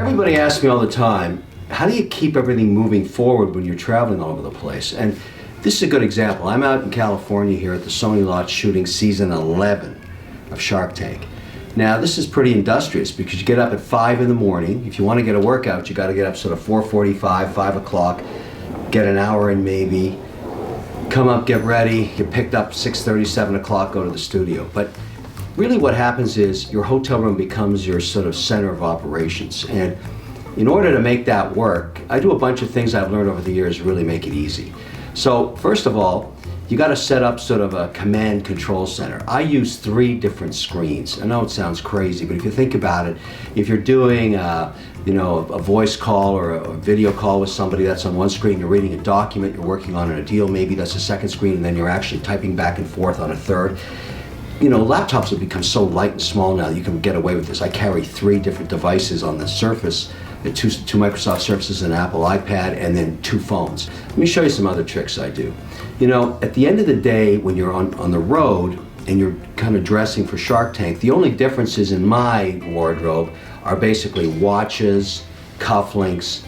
Everybody asks me all the time, how do you keep everything moving forward when you're traveling all over the place? And this is a good example. I'm out in California here at the Sony lot shooting season 11 of Shark Tank. Now this is pretty industrious because you get up at 5 in the morning. If you want to get a workout, you got to get up sort of 4:45, 5 o'clock, get an hour in maybe, come up, get ready, get picked up 6:30, 7 o'clock, go to the studio. But really what happens is your hotel room becomes your sort of center of operations. And in order to make that work, I do a bunch of things I've learned over the years to really make it easy. So first of all, you got to set up sort of a command control center. I use 3 different screens. I know it sounds crazy, but if you think about it, if you're doing a voice call or a video call with somebody, that's on one screen. You're reading a document, you're working on a deal, maybe that's a second screen, and then you're actually typing back and forth on a third. You know, laptops have become so light and small now, you can get away with this. I carry 3 different devices on the Surface, the two Microsoft Surfaces, an Apple iPad, and then 2 phones. Let me show you some other tricks I do. You know, at the end of the day, when you're on the road and you're kind of dressing for Shark Tank, the only differences in my wardrobe are basically watches, cufflinks,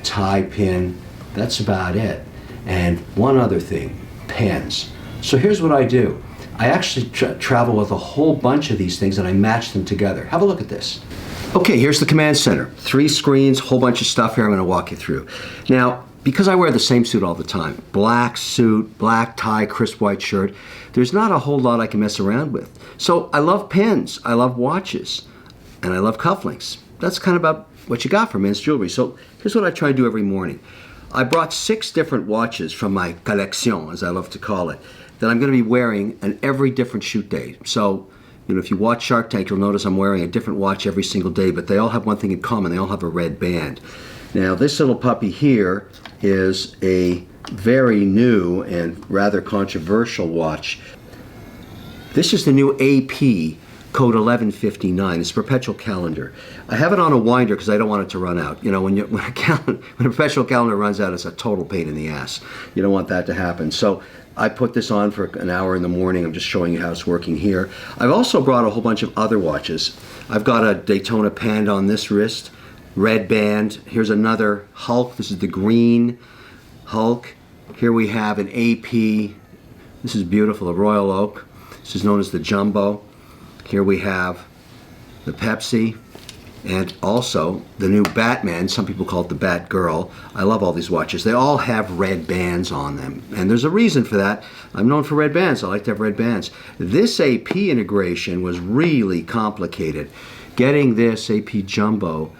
tie pin. That's about it. And one other thing, pens. So here's what I do. I actually travel with a whole bunch of these things and I match them together. Have a look at this. Okay, here's the command center. 3 screens, whole bunch of stuff here I'm going to walk you through. Now, because I wear the same suit all the time, black suit, black tie, crisp white shirt, there's not a whole lot I can mess around with. So I love pens, I love watches, and I love cufflinks. That's kind of about what you got for men's jewelry. So here's what I try to do every morning. I brought 6 different watches from my collection, as I love to call it, that I'm going to be wearing on every different shoot day. So, you know, if you watch Shark Tank, you'll notice I'm wearing a different watch every single day, but they all have one thing in common. They all have a red band. Now, this little puppy here is a very new and rather controversial watch. This is the new AP code 1159. It's a perpetual calendar. I have it on a winder because I don't want it to run out. You know, when a perpetual calendar runs out, it's a total pain in the ass. You don't want that to happen. So I put this on for an hour in the morning. I'm just showing you how it's working here. I've also brought a whole bunch of other watches. I've got a Daytona Panda on this wrist, red band. Here's another Hulk. This is the green Hulk. Here we have an AP. This is beautiful, a Royal Oak. This is known as the Jumbo. Here we have the Pepsi, and also the new Batman. Some people call it the Batgirl. I love all these watches. They all have red bands on them, and there's a reason for that. I'm known for red bands. I like to have red bands. This AP integration was really complicated. Getting this AP Jumbo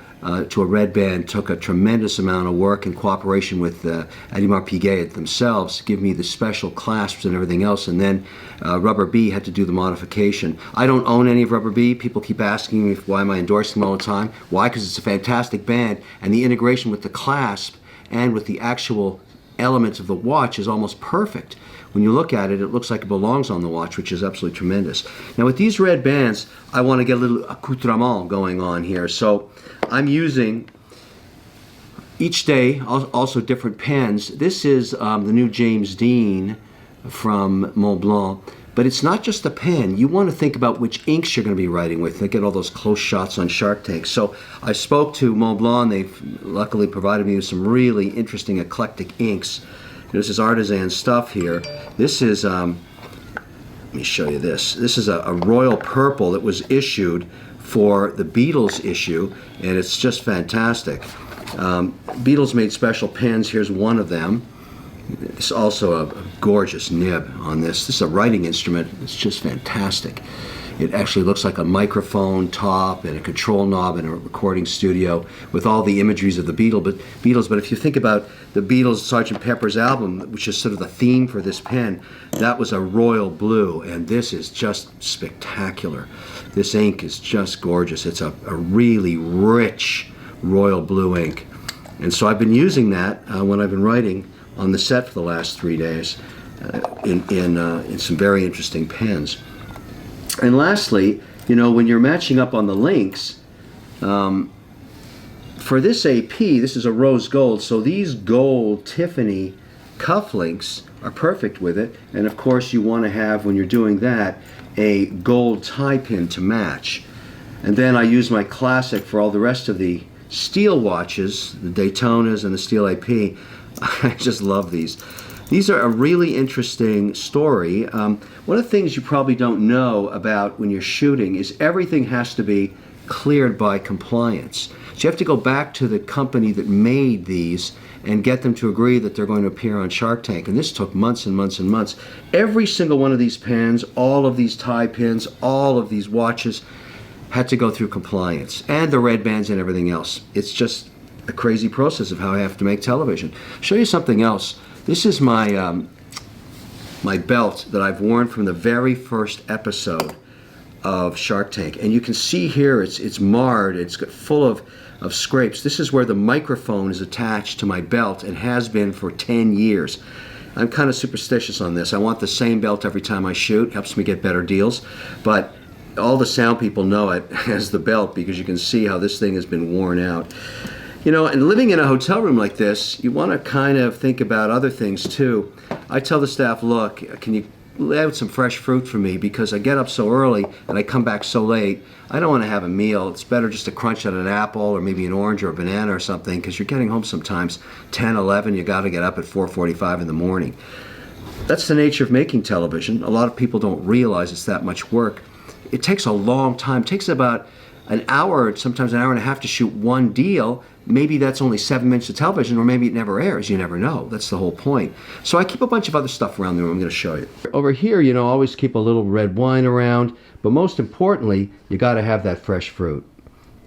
to a red band took a tremendous amount of work in cooperation with Audemars Piguet themselves to give me the special clasps and everything else, and then Rubber B had to do the modification. I don't own any of Rubber B. People keep asking me why am I endorsing them all the time. Why? Because it's a fantastic band, and the integration with the clasp and with the actual elements of the watch is almost perfect. When you look at it, it looks like it belongs on the watch, which is absolutely tremendous. Now with these red bands, I want to get a little accoutrement going on here. So I'm using each day also different pens. This is the new James Dean from Montblanc, but it's not just a pen. You want to think about which inks you're going to be writing with. They get all those close shots on Shark Tank. So I spoke to Montblanc. They've luckily provided me with some really interesting eclectic inks. This is artisan stuff here. This is, let me show you this. This is a royal purple that was issued for the Beatles issue, and it's just fantastic. Beatles made special pens. Here's one of them. It's also a gorgeous nib on this. This is a writing instrument. It's just fantastic. It actually looks like a microphone top and a control knob in a recording studio with all the imageries of the Beatles. But if you think about the Beatles' Sgt. Pepper's album, which is sort of the theme for this pen, that was a royal blue, and this is just spectacular. This ink is just gorgeous. It's a really rich royal blue ink. And so I've been using that when I've been writing on the set for the last 3 days in some very interesting pens. And lastly, you know, when you're matching up on the links, for this AP, this is a rose gold, so these gold Tiffany cufflinks are perfect with it. And of course, you want to have, when you're doing that, a gold tie pin to match. And then I use my classic for all the rest of the steel watches, the Daytonas and the Steel AP. I just love these. These are a really interesting story. One of the things you probably don't know about when you're shooting is everything has to be cleared by compliance. So you have to go back to the company that made these and get them to agree that they're going to appear on Shark Tank. And this took months and months and months. Every single one of these pens, all of these tie pins, all of these watches had to go through compliance, and the red bands and everything else. It's just a crazy process of how I have to make television. Show you something else. This is my my belt that I've worn from the very first episode of Shark Tank, and you can see here it's marred. It's full of scrapes. This is where the microphone is attached to my belt and has been for 10 years. I'm kind of superstitious on this. I want the same belt every time I shoot. Helps me get better deals, but all the sound people know it as the belt because you can see how this thing has been worn out. You know, and living in a hotel room like this, you want to kind of think about other things too. I tell the staff, look, can you add some fresh fruit for me, because I get up so early and I come back so late. I don't want to have a meal. It's better just to crunch on an apple or maybe an orange or a banana or something, because you're getting home sometimes 10, 11, you got to get up at 4:45 in the morning. That's the nature of making television. A lot of people don't realize it's that much work. It takes a long time. It takes about an hour, sometimes an hour and a half to shoot one deal. Maybe that's only 7 minutes of television, or maybe it never airs. You never know. That's the whole point. So I keep a bunch of other stuff around the room I'm going to show you. Over here, you know, always keep a little red wine around, but most importantly, you got to have that fresh fruit.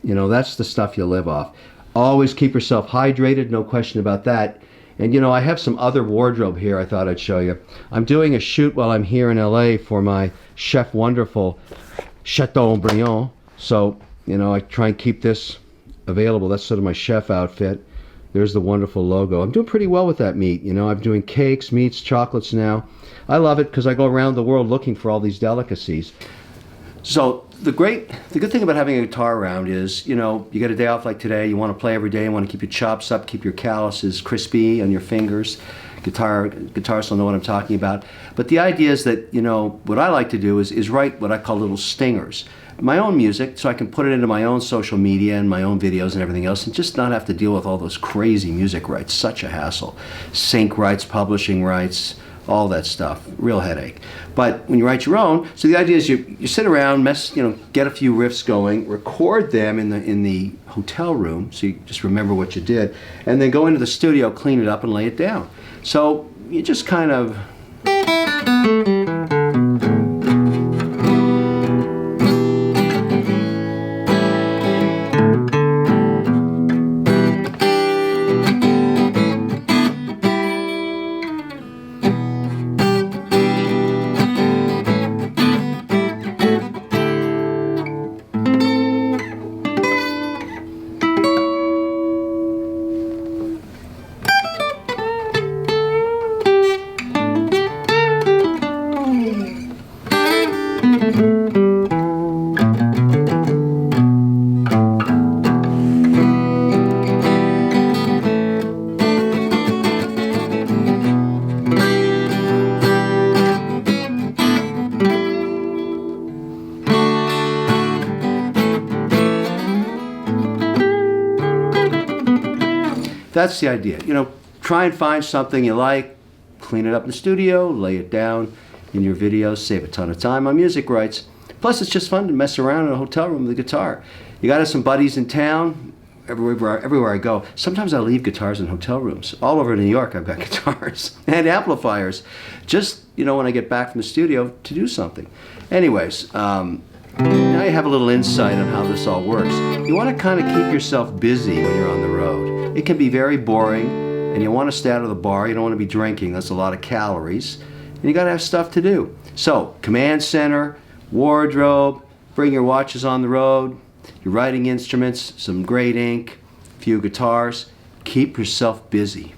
You know, that's the stuff you live off. Always keep yourself hydrated, no question about that. And you know, I have some other wardrobe here I thought I'd show you. I'm doing a shoot while I'm here in LA for my Chef Wonderful Chateaubriand. So, you know, I try and keep this available. That's sort of my chef outfit. There's the wonderful logo. I'm doing pretty well with that meat. You know, I'm doing cakes, meats, chocolates now. I love it because I go around the world looking for all these delicacies. So the good thing about having a guitar around is, you know, you get a day off like today, you want to play every day, you want to keep your chops up, keep your calluses crispy on your fingers. Guitarists will know what I'm talking about. But the idea is that, you know, what I like to do is write what I call little stingers. My own music, so I can put it into my own social media and my own videos and everything else, and just not have to deal with all those crazy music rights. Such a hassle. Sync rights, publishing rights, all that stuff. Real headache. But when you write your own, so the idea is you sit around, get a few riffs going, record them in the hotel room, so you just remember what you did, and then go into the studio, clean it up, and lay it down. So you just kind of... That's the idea. You know, try and find something you like, clean it up in the studio, lay it down in your videos, save a ton of time on music rights. Plus, it's just fun to mess around in a hotel room with a guitar. You got some buddies in town, everywhere I go. Sometimes I leave guitars in hotel rooms. All over New York, I've got guitars and amplifiers. Just, you know, when I get back from the studio to do something. Anyways, now you have a little insight on how this all works. You want to kind of keep yourself busy when you're on the road. It can be very boring, and you want to stay out of the bar. You don't want to be drinking. That's a lot of calories. And you got to have stuff to do. So, command center, wardrobe, bring your watches on the road, your writing instruments, some great ink, a few guitars. Keep yourself busy.